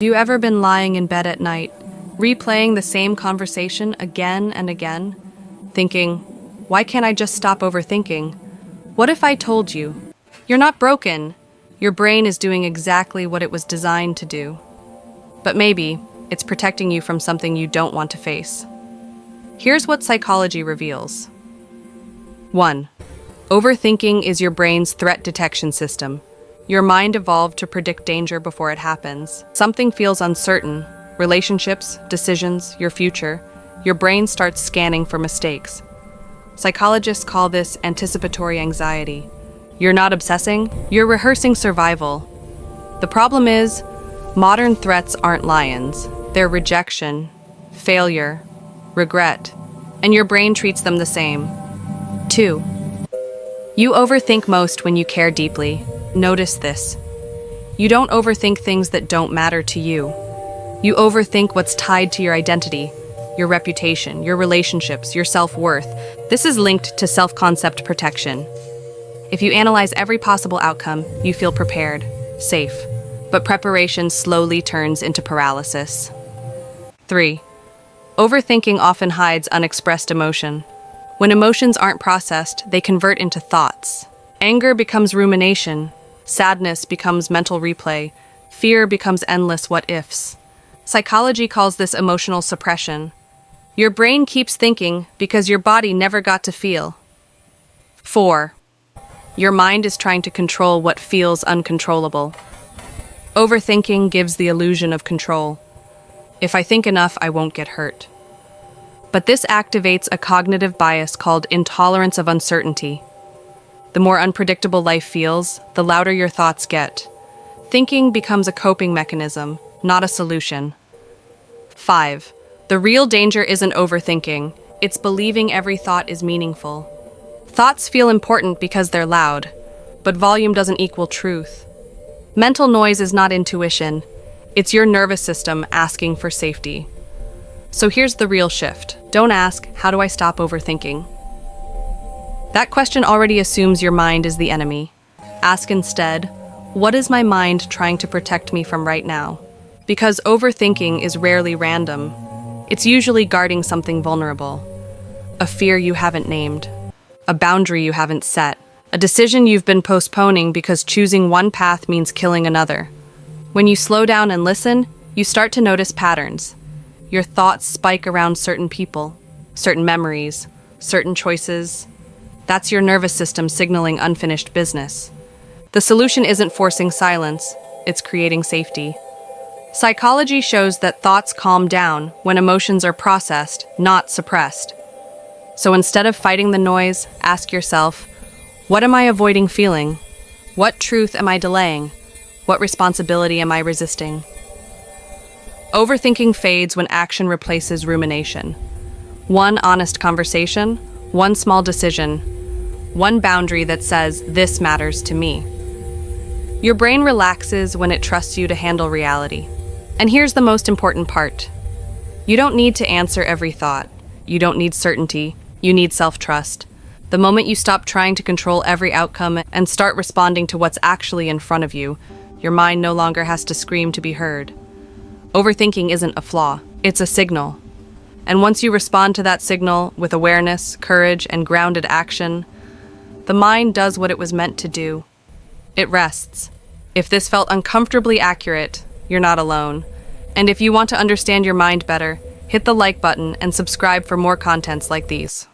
You ever been lying in bed at night, replaying the same conversation again and again, thinking, why can't I just stop overthinking? What if I told you? You're not broken. Your brain is doing exactly what it was designed to do. But maybe it's protecting you from something you don't want to face. Here's what psychology reveals. 1. Overthinking is your brain's threat detection system. Your mind evolved to predict danger before it happens. Something feels uncertain, relationships, decisions, your future. Your brain starts scanning for mistakes. Psychologists call this anticipatory anxiety. You're not obsessing, you're rehearsing survival. The problem is, modern threats aren't lions. They're rejection, failure, regret, and your brain treats them the same. 2. You overthink most when you care deeply. Notice this. You don't overthink things that don't matter to you. You overthink what's tied to your identity, your reputation, your relationships, your self-worth. This is linked to self-concept protection. If you analyze every possible outcome, you feel prepared, safe. But preparation slowly turns into paralysis. 3. Overthinking often hides unexpressed emotion. When emotions aren't processed, they convert into thoughts. Anger becomes rumination. Sadness becomes mental replay. Fear becomes endless what-ifs. Psychology calls this emotional suppression. Your brain keeps thinking because your body never got to feel. 4. Your mind is trying to control what feels uncontrollable. Overthinking gives the illusion of control. If I think enough, I won't get hurt. But this activates a cognitive bias called intolerance of uncertainty. The more unpredictable life feels, the louder your thoughts get. Thinking becomes a coping mechanism, not a solution. 5. The real danger isn't overthinking. It's believing every thought is meaningful. Thoughts feel important because they're loud, but volume doesn't equal truth. Mental noise is not intuition. It's your nervous system asking for safety. So here's the real shift. Don't ask, how do I stop overthinking? That question already assumes your mind is the enemy. Ask instead, what is my mind trying to protect me from right now? Because overthinking is rarely random. It's usually guarding something vulnerable. A fear you haven't named. A boundary you haven't set. A decision you've been postponing because choosing one path means killing another. When you slow down and listen, you start to notice patterns. Your thoughts spike around certain people, certain memories, certain choices. That's your nervous system signaling unfinished business. The solution isn't forcing silence, it's creating safety. Psychology shows that thoughts calm down when emotions are processed, not suppressed. So instead of fighting the noise, ask yourself, what am I avoiding feeling? What truth am I delaying? What responsibility am I resisting? Overthinking fades when action replaces rumination. One honest conversation, one small decision, one boundary that says, this matters to me. Your brain relaxes when it trusts you to handle reality. And here's the most important part. You don't need to answer every thought. You don't need certainty. You need self-trust. The moment you stop trying to control every outcome and start responding to what's actually in front of you, your mind no longer has to scream to be heard. Overthinking isn't a flaw, it's a signal. And once you respond to that signal with awareness, courage, and grounded action, the mind does what it was meant to do. It rests. If this felt uncomfortably accurate, you're not alone. And if you want to understand your mind better, hit the like button and subscribe for more contents like these.